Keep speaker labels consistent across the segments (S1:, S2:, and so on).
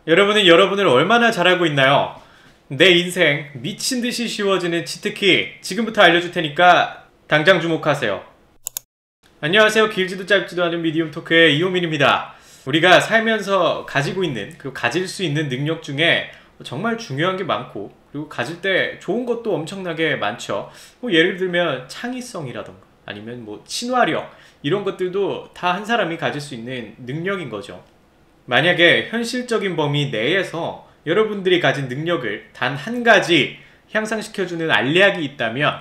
S1: 여러분은 여러분을 얼마나 잘알고 있나요? 내 인생 미친듯이 쉬워지는 치트키 지금부터 알려줄 테니까 당장 주목하세요. 안녕하세요. 길지도 짧지도 않은 미디움 토크의 이호민입니다. 우리가 살면서 가지고 있는, 그리고 가질 수 있는 능력 중에 정말 중요한 게 많고, 그리고 가질 때 좋은 것도 엄청나게 많죠. 예를 들면 창의성이라던가 아니면 친화력, 이런 것들도 다 한 사람이 가질 수 있는 능력인 거죠. 만약에 현실적인 범위 내에서 여러분들이 가진 능력을 단 한 가지 향상시켜주는 알약이 있다면,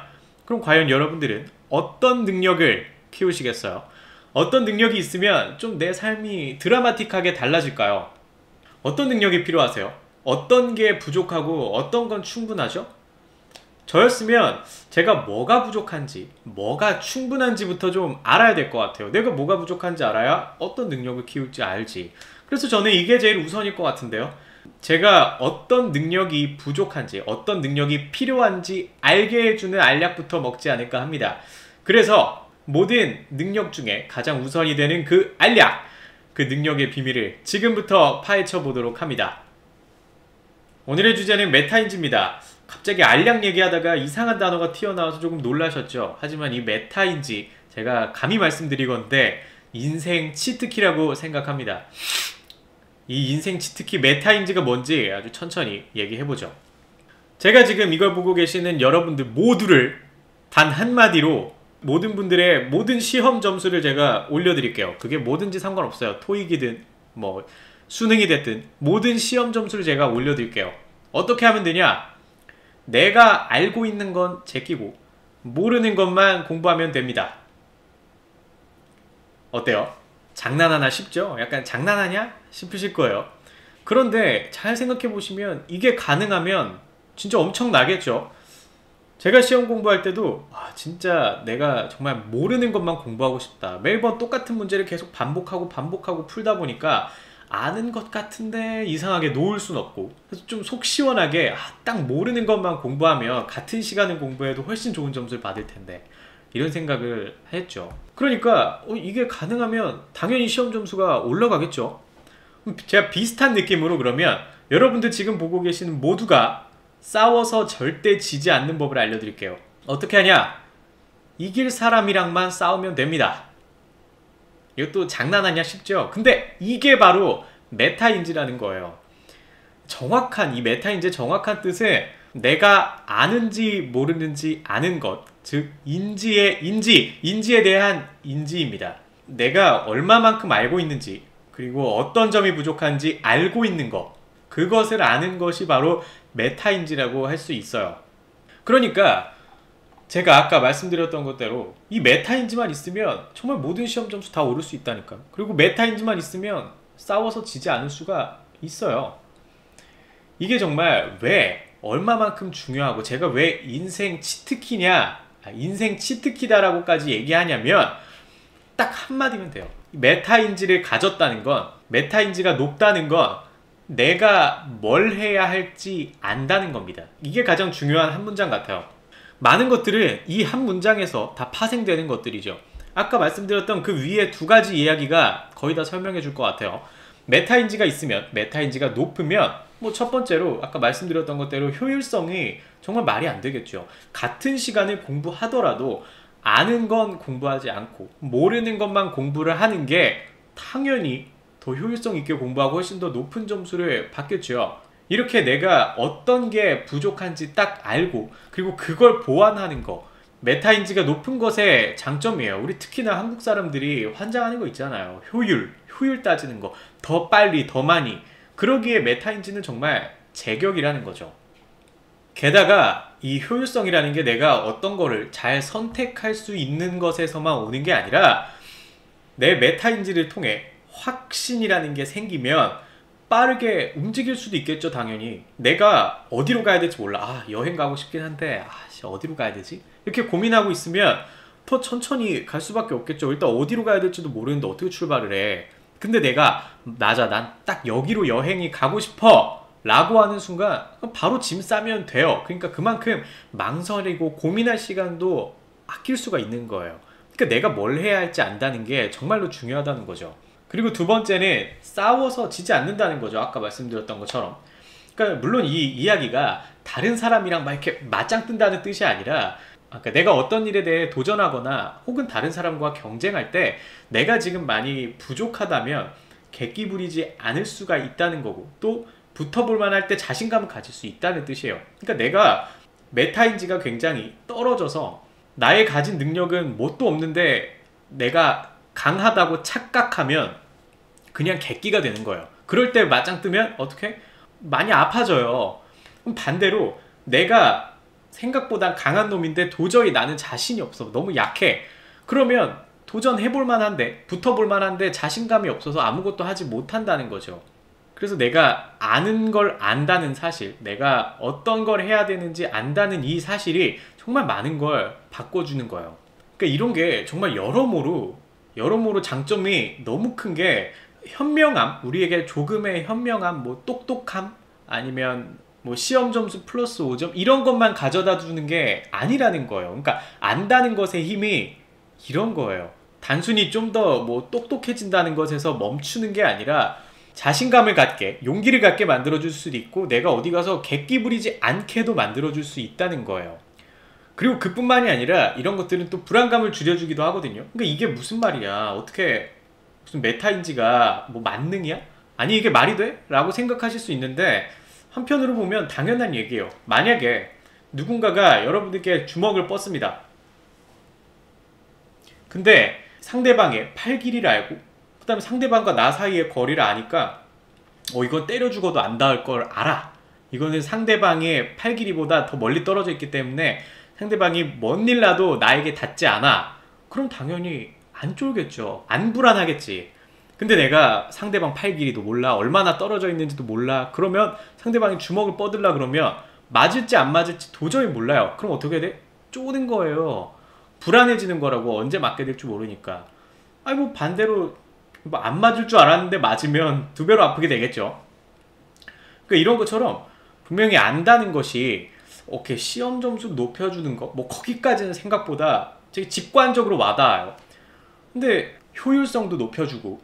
S1: 그럼 과연 여러분들은 어떤 능력을 키우시겠어요? 어떤 능력이 있으면 좀 내 삶이 드라마틱하게 달라질까요? 어떤 능력이 필요하세요? 어떤 게 부족하고 어떤 건 충분하죠? 저였으면 제가 뭐가 부족한지, 뭐가 충분한지부터 좀 알아야 될 것 같아요. 내가 뭐가 부족한지 알아야 어떤 능력을 키울지 알지. 그래서 저는 이게 제일 우선일 것 같은데요. 제가 어떤 능력이 부족한지, 어떤 능력이 필요한지 알게 해주는 알약부터 먹지 않을까 합니다. 그래서 모든 능력 중에 가장 우선이 되는 그 알약, 그 능력의 비밀을 지금부터 파헤쳐 보도록 합니다. 오늘의 주제는 메타인지입니다. 갑자기 알약 얘기하다가 이상한 단어가 튀어나와서 조금 놀라셨죠? 하지만 이 메타인지, 제가 감히 말씀드리건데 인생 치트키라고 생각합니다. 이 인생 치트키 메타인지가 뭔지 아주 천천히 얘기해보죠. 제가 지금 이걸 보고 계시는 여러분들 모두를 단 한마디로 모든 분들의 모든 시험 점수를 제가 올려드릴게요. 그게 뭐든지 상관없어요. 토익이든 수능이 됐든 모든 시험 점수를 제가 올려드릴게요. 어떻게 하면 되냐? 내가 알고 있는 건 제끼고 모르는 것만 공부하면 됩니다. 어때요? 장난하나 싶죠? 약간 장난하냐? 싶으실 거예요. 그런데 잘 생각해보시면 이게 가능하면 진짜 엄청나겠죠? 제가 시험 공부할 때도 진짜 내가 정말 모르는 것만 공부하고 싶다. 매번 똑같은 문제를 계속 반복하고 풀다 보니까 아는 것 같은데 이상하게 놓을 순 없고, 그래서 좀 속 시원하게 딱 모르는 것만 공부하면 같은 시간을 공부해도 훨씬 좋은 점수를 받을 텐데, 이런 생각을 했죠. 그러니까 이게 가능하면 당연히 시험 점수가 올라가겠죠. 제가 비슷한 느낌으로 그러면 여러분들 지금 보고 계시는 모두가 싸워서 절대 지지 않는 법을 알려드릴게요. 어떻게 하냐? 이길 사람이랑만 싸우면 됩니다. 이것도 장난하냐 싶죠? 근데 이게 바로 메타인지라는 거예요. 정확한 이 메타인지의 정확한 뜻은 내가 아는지 모르는지 아는 것, 즉 인지에 대한 인지입니다. 내가 얼마만큼 알고 있는지, 그리고 어떤 점이 부족한지 알고 있는 것, 그것을 아는 것이 바로 메타인지라고 할 수 있어요. 그러니까 제가 아까 말씀드렸던 것대로 이 메타인지만 있으면 정말 모든 시험 점수 다 오를 수 있다니까. 그리고 메타인지만 있으면 싸워서 지지 않을 수가 있어요. 이게 정말 왜 얼마만큼 중요하고 제가 왜 인생 치트키냐, 인생 치트키다라고까지 얘기하냐면 딱 한마디면 돼요. 메타인지를 가졌다는 건, 메타인지가 높다는 건 내가 뭘 해야 할지 안다는 겁니다. 이게 가장 중요한 한 문장 같아요. 많은 것들은 이 한 문장에서 다 파생되는 것들이죠. 아까 말씀드렸던 그 위에 두 가지 이야기가 거의 다 설명해 줄 것 같아요. 메타인지가 있으면, 메타인지가 높으면 첫 번째로 아까 말씀드렸던 것대로 효율성이 정말 말이 안 되겠죠. 같은 시간을 공부하더라도 아는 건 공부하지 않고 모르는 것만 공부를 하는 게 당연히 더 효율성 있게 공부하고 훨씬 더 높은 점수를 받겠죠. 이렇게 내가 어떤 게 부족한지 딱 알고, 그리고 그걸 보완하는 거, 메타인지가 높은 것의 장점이에요. 우리 특히나 한국 사람들이 환장하는 거 있잖아요. 효율 따지는 거, 더 빨리 더 많이. 그러기에 메타인지는 정말 제격이라는 거죠. 게다가 이 효율성이라는 게 내가 어떤 거를 잘 선택할 수 있는 것에서만 오는 게 아니라, 내 메타인지를 통해 확신이라는 게 생기면 빠르게 움직일 수도 있겠죠. 당연히 내가 어디로 가야 될지 몰라. 여행 가고 싶긴 한데 어디로 가야 되지? 이렇게 고민하고 있으면 더 천천히 갈 수밖에 없겠죠. 일단 어디로 가야 될지도 모르는데 어떻게 출발을 해. 근데 내가 맞아, 난 딱 여기로 여행이 가고 싶어 라고 하는 순간 바로 짐 싸면 돼요. 그러니까 그만큼 망설이고 고민할 시간도 아낄 수가 있는 거예요. 그러니까 내가 뭘 해야 할지 안다는 게 정말로 중요하다는 거죠. 그리고 두 번째는 싸워서 지지 않는다는 거죠. 아까 말씀드렸던 것처럼. 그러니까 물론 이 이야기가 다른 사람이랑 막 이렇게 맞짱 뜬다는 뜻이 아니라, 그러니까 내가 어떤 일에 대해 도전하거나 혹은 다른 사람과 경쟁할 때 내가 지금 많이 부족하다면 객기 부리지 않을 수가 있다는 거고, 또 붙어볼 만할 때 자신감을 가질 수 있다는 뜻이에요. 그러니까 내가 메타인지가 굉장히 떨어져서 나의 가진 능력은 뭣도 없는데 내가 강하다고 착각하면 그냥 객기가 되는 거예요. 그럴 때 맞짱 뜨면 어떻게? 많이 아파져요. 그럼 반대로 내가 생각보다 강한 놈인데 도저히 나는 자신이 없어. 너무 약해. 그러면 도전해볼 만한데, 붙어볼 만한데 자신감이 없어서 아무것도 하지 못한다는 거죠. 그래서 내가 아는 걸 안다는 사실, 내가 어떤 걸 해야 되는지 안다는 이 사실이 정말 많은 걸 바꿔주는 거예요. 그러니까 이런 게 정말 여러모로 장점이 너무 큰 게, 현명함, 우리에게 조금의 현명함, 뭐 똑똑함, 아니면 뭐 시험 점수 플러스 5점 이런 것만 가져다 주는 게 아니라는 거예요. 그러니까 안다는 것의 힘이 이런 거예요. 단순히 좀 더 뭐 똑똑해진다는 것에서 멈추는 게 아니라 자신감을 갖게, 용기를 갖게 만들어줄 수도 있고, 내가 어디 가서 객기 부리지 않게도 만들어줄 수 있다는 거예요. 그리고 그뿐만이 아니라 이런 것들은 또 불안감을 줄여주기도 하거든요. 그러니까 이게 무슨 말이야? 어떻게 무슨 메타인지가 뭐 만능이야? 아니 이게 말이 돼? 라고 생각하실 수 있는데, 한편으로 보면 당연한 얘기예요. 만약에 누군가가 여러분들께 주먹을 뻗습니다. 근데 상대방의 팔 길이를 알고, 그 다음에 상대방과 나 사이의 거리를 아니까 이건 때려 죽어도 안 닿을 걸 알아. 이거는 상대방의 팔 길이보다 더 멀리 떨어져 있기 때문에 상대방이 먼 일 나도 나에게 닿지 않아. 그럼 당연히 안 쫄겠죠. 안 불안하겠지. 근데 내가 상대방 팔 길이도 몰라, 얼마나 떨어져 있는지도 몰라. 그러면 상대방이 주먹을 뻗으려 그러면 맞을지 안 맞을지 도저히 몰라요. 그럼 어떻게 돼? 쪼는 거예요. 불안해지는 거라고. 언제 맞게 될지 모르니까. 아니 뭐 반대로 뭐 안 맞을 줄 알았는데 맞으면 두 배로 아프게 되겠죠. 그러니까 이런 것처럼 분명히 안다는 것이 오케이 시험 점수 높여주는 거 뭐 거기까지는 생각보다 되게 직관적으로 와닿아요. 근데 효율성도 높여주고,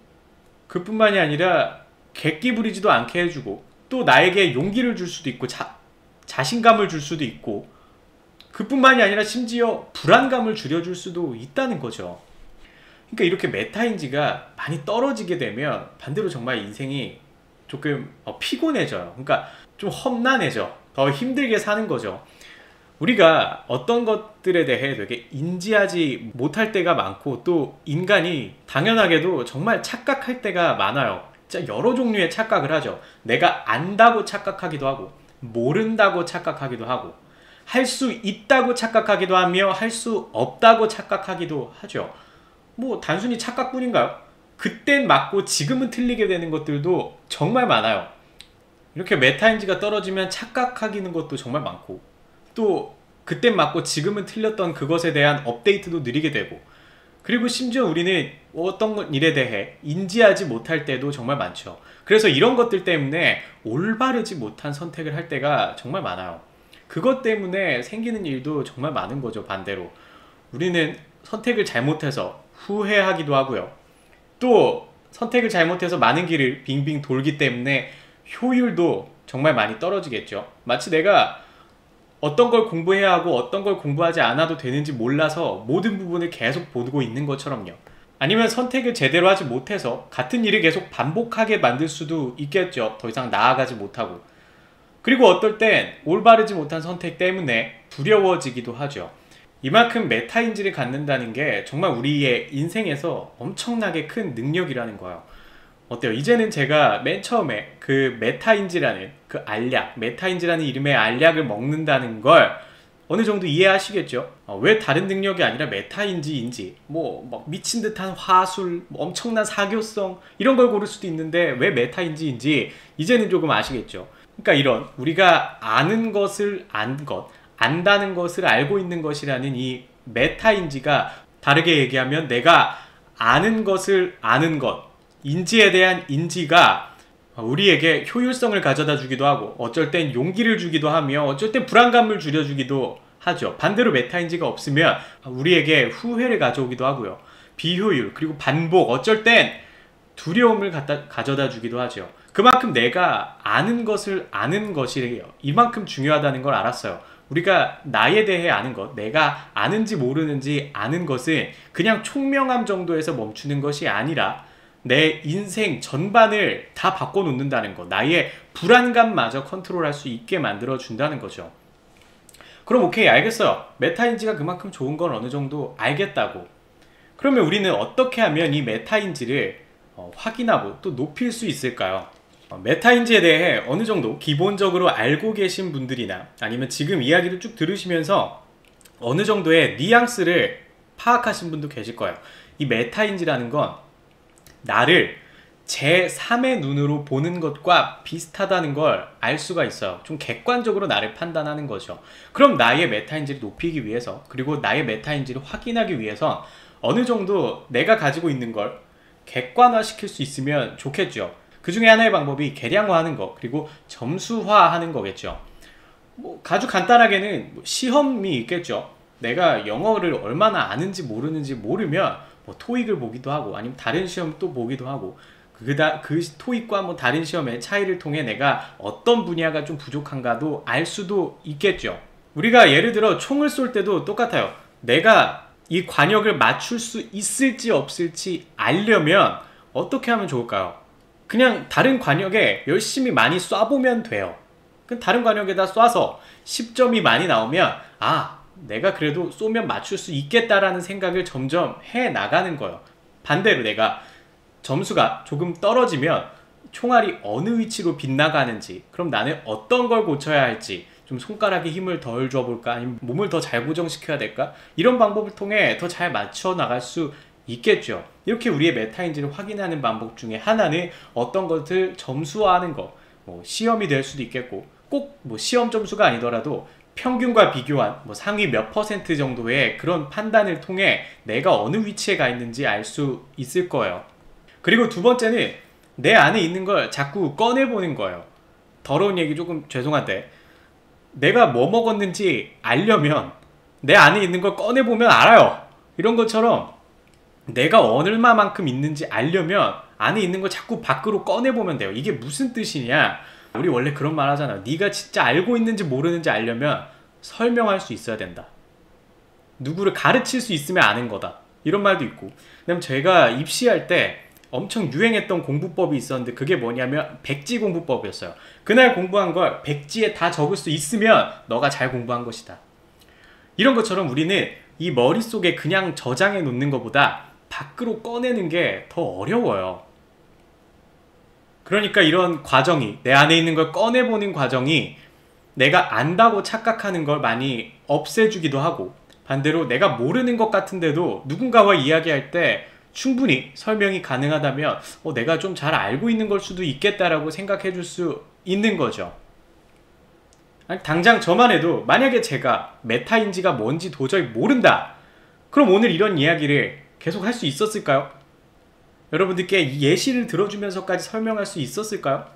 S1: 그뿐만이 아니라 객기 부리지도 않게 해주고, 또 나에게 용기를 줄 수도 있고 자신감을 줄 수도 있고, 그뿐만이 아니라 심지어 불안감을 줄여줄 수도 있다는 거죠. 그러니까 이렇게 메타인지가 많이 떨어지게 되면 반대로 정말 인생이 조금 피곤해져요. 그러니까 좀 험난해져. 더 힘들게 사는 거죠. 우리가 어떤 것들에 대해 되게 인지하지 못할 때가 많고, 또 인간이 당연하게도 정말 착각할 때가 많아요. 진짜 여러 종류의 착각을 하죠. 내가 안다고 착각하기도 하고, 모른다고 착각하기도 하고, 할 수 있다고 착각하기도 하며 할 수 없다고 착각하기도 하죠. 뭐 단순히 착각뿐인가요? 그땐 맞고 지금은 틀리게 되는 것들도 정말 많아요. 이렇게 메타인지가 떨어지면 착각하기는 것도 정말 많고, 또 그땐 맞고 지금은 틀렸던 그것에 대한 업데이트도 느리게 되고, 그리고 심지어 우리는 어떤 일에 대해 인지하지 못할 때도 정말 많죠. 그래서 이런 것들 때문에 올바르지 못한 선택을 할 때가 정말 많아요. 그것 때문에 생기는 일도 정말 많은 거죠. 반대로 우리는 선택을 잘못해서 후회하기도 하고요. 또 선택을 잘못해서 많은 길을 빙빙 돌기 때문에 효율도 정말 많이 떨어지겠죠. 마치 내가 어떤 걸 공부해야 하고 어떤 걸 공부하지 않아도 되는지 몰라서 모든 부분을 계속 보고 있는 것처럼요. 아니면 선택을 제대로 하지 못해서 같은 일을 계속 반복하게 만들 수도 있겠죠. 더 이상 나아가지 못하고. 그리고 어떨 땐 올바르지 못한 선택 때문에 두려워지기도 하죠. 이만큼 메타인지를 갖는다는 게 정말 우리의 인생에서 엄청나게 큰 능력이라는 거예요. 어때요? 이제는 제가 맨 처음에 그 메타인지라는 그 알약, 메타인지라는 이름의 알약을 먹는다는 걸 어느 정도 이해하시겠죠? 왜 다른 능력이 아니라 메타인지인지, 뭐 미친 듯한 화술, 뭐 엄청난 사교성 이런 걸 고를 수도 있는데 왜 메타인지인지 이제는 조금 아시겠죠? 그러니까 이런 우리가 아는 것을 안다는 것을 알고 있는 것이라는 이 메타인지가, 다르게 얘기하면 내가 아는 것을 아는 것, 인지에 대한 인지가 우리에게 효율성을 가져다 주기도 하고, 어쩔 땐 용기를 주기도 하며, 어쩔 땐 불안감을 줄여주기도 하죠. 반대로 메타인지가 없으면 우리에게 후회를 가져오기도 하고요. 비효율, 그리고 반복, 어쩔 땐 두려움을 가져다 주기도 하죠. 그만큼 내가 아는 것을 아는 것이 이만큼 중요하다는 걸 알았어요. 우리가 나에 대해 아는 것, 내가 아는지 모르는지 아는 것은 그냥 총명함 정도에서 멈추는 것이 아니라 내 인생 전반을 다 바꿔놓는다는 것, 나의 불안감마저 컨트롤할 수 있게 만들어준다는 거죠. 그럼 오케이, 알겠어요. 메타인지가 그만큼 좋은 건 어느 정도 알겠다고. 그러면 우리는 어떻게 하면 이 메타인지를 확인하고 또 높일 수 있을까요? 메타인지에 대해 어느 정도 기본적으로 알고 계신 분들이나 아니면 지금 이야기를 쭉 들으시면서 어느 정도의 뉘앙스를 파악하신 분도 계실 거예요. 이 메타인지라는 건 나를 제3의 눈으로 보는 것과 비슷하다는 걸 알 수가 있어요. 좀 객관적으로 나를 판단하는 거죠. 그럼 나의 메타인지를 높이기 위해서, 그리고 나의 메타인지를 확인하기 위해서 어느 정도 내가 가지고 있는 걸 객관화시킬 수 있으면 좋겠죠. 그 중에 하나의 방법이 계량화하는 거, 그리고 점수화하는 거겠죠. 아주 간단하게는 시험이 있겠죠. 내가 영어를 얼마나 아는지 모르는지 모르면 토익을 보기도 하고 아니면 다른 시험 또 보기도 하고 그 토익과 다른 시험의 차이를 통해 내가 어떤 분야가 좀 부족한가도 알 수도 있겠죠. 우리가 예를 들어 총을 쏠 때도 똑같아요. 내가 이 관역을 맞출 수 있을지 없을지 알려면 어떻게 하면 좋을까요? 그냥 다른 관역에 열심히 많이 쏴보면 돼요. 다른 관역에다 쏴서 10점이 많이 나오면 내가 그래도 쏘면 맞출 수 있겠다라는 생각을 점점 해 나가는 거예요. 반대로 내가 점수가 조금 떨어지면 총알이 어느 위치로 빗나가는지, 그럼 나는 어떤 걸 고쳐야 할지, 좀 손가락에 힘을 덜 줘볼까, 아니면 몸을 더 잘 고정시켜야 될까, 이런 방법을 통해 더 잘 맞춰 나갈 수 있겠죠. 이렇게 우리의 메타인지를 확인하는 방법 중에 하나는 어떤 것을 점수화하는 거, 시험이 될 수도 있겠고, 꼭 시험 점수가 아니더라도 평균과 비교한 상위 몇 퍼센트 정도의 그런 판단을 통해 내가 어느 위치에 가 있는지 알 수 있을 거예요. 그리고 두 번째는 내 안에 있는 걸 자꾸 꺼내보는 거예요. 더러운 얘기 조금 죄송한데, 내가 뭐 먹었는지 알려면 내 안에 있는 걸 꺼내보면 알아요. 이런 것처럼 내가 얼마만큼 있는지 알려면 안에 있는 걸 자꾸 밖으로 꺼내보면 돼요. 이게 무슨 뜻이냐, 우리 원래 그런 말 하잖아요. 네가 진짜 알고 있는지 모르는지 알려면 설명할 수 있어야 된다. 누구를 가르칠 수 있으면 아는 거다. 이런 말도 있고. 그다음 제가 입시할 때 엄청 유행했던 공부법이 있었는데 그게 뭐냐면 백지 공부법이었어요. 그날 공부한 걸 백지에 다 적을 수 있으면 너가 잘 공부한 것이다. 이런 것처럼 우리는 이 머릿속에 그냥 저장해 놓는 것보다 밖으로 꺼내는 게 더 어려워요. 그러니까 이런 과정이, 내 안에 있는 걸 꺼내보는 과정이 내가 안다고 착각하는 걸 많이 없애주기도 하고, 반대로 내가 모르는 것 같은데도 누군가와 이야기할 때 충분히 설명이 가능하다면 내가 좀 잘 알고 있는 걸 수도 있겠다라고 생각해 줄 수 있는 거죠. 아니, 당장 저만 해도 만약에 제가 메타인지가 뭔지 도저히 모른다, 그럼 오늘 이런 이야기를 계속 할 수 있었을까요? 여러분들께 예시를 들어주면서까지 설명할 수 있었을까요?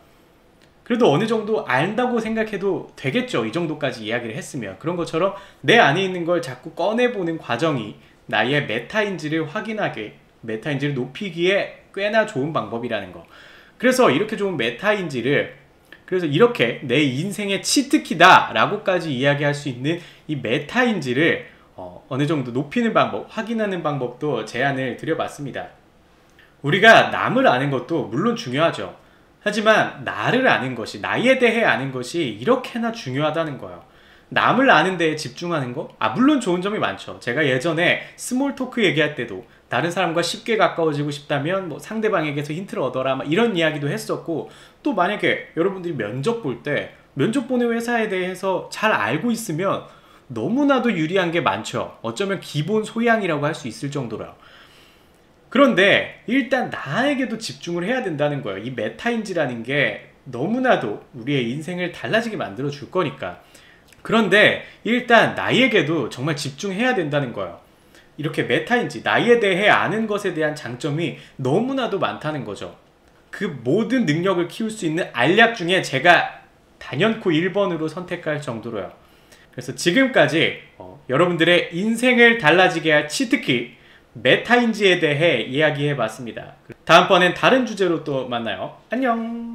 S1: 그래도 어느 정도 안다고 생각해도 되겠죠. 이 정도까지 이야기를 했으면. 그런 것처럼 내 안에 있는 걸 자꾸 꺼내보는 과정이 나의 메타인지를 확인하게, 메타인지를 높이기에 꽤나 좋은 방법이라는 거. 그래서 이렇게 좋은 메타인지를, 그래서 이렇게 내 인생의 치트키다 라고까지 이야기할 수 있는 이 메타인지를 어느 정도 높이는 방법, 확인하는 방법도 제안을 드려봤습니다. 우리가 남을 아는 것도 물론 중요하죠. 하지만 나를 아는 것이, 나에 대해 아는 것이 이렇게나 중요하다는 거예요. 남을 아는 데에 집중하는 거? 물론 좋은 점이 많죠. 제가 예전에 스몰 토크 얘기할 때도 다른 사람과 쉽게 가까워지고 싶다면 상대방에게서 힌트를 얻어라, 이런 이야기도 했었고, 또 만약에 여러분들이 면접 볼 때 면접 보는 회사에 대해서 잘 알고 있으면 너무나도 유리한 게 많죠. 어쩌면 기본 소양이라고 할 수 있을 정도로요. 그런데 일단 나에게도 집중을 해야 된다는 거예요. 이 메타인지라는 게 너무나도 우리의 인생을 달라지게 만들어 줄 거니까. 그런데 일단 나에게도 정말 집중해야 된다는 거예요. 이렇게 메타인지, 나에 대해 아는 것에 대한 장점이 너무나도 많다는 거죠. 그 모든 능력을 키울 수 있는 알약 중에 제가 단연코 1번으로 선택할 정도로요. 그래서 지금까지 여러분들의 인생을 달라지게 할 치트키, 메타인지에 대해 이야기해 봤습니다. 다음번엔 다른 주제로 또 만나요. 안녕.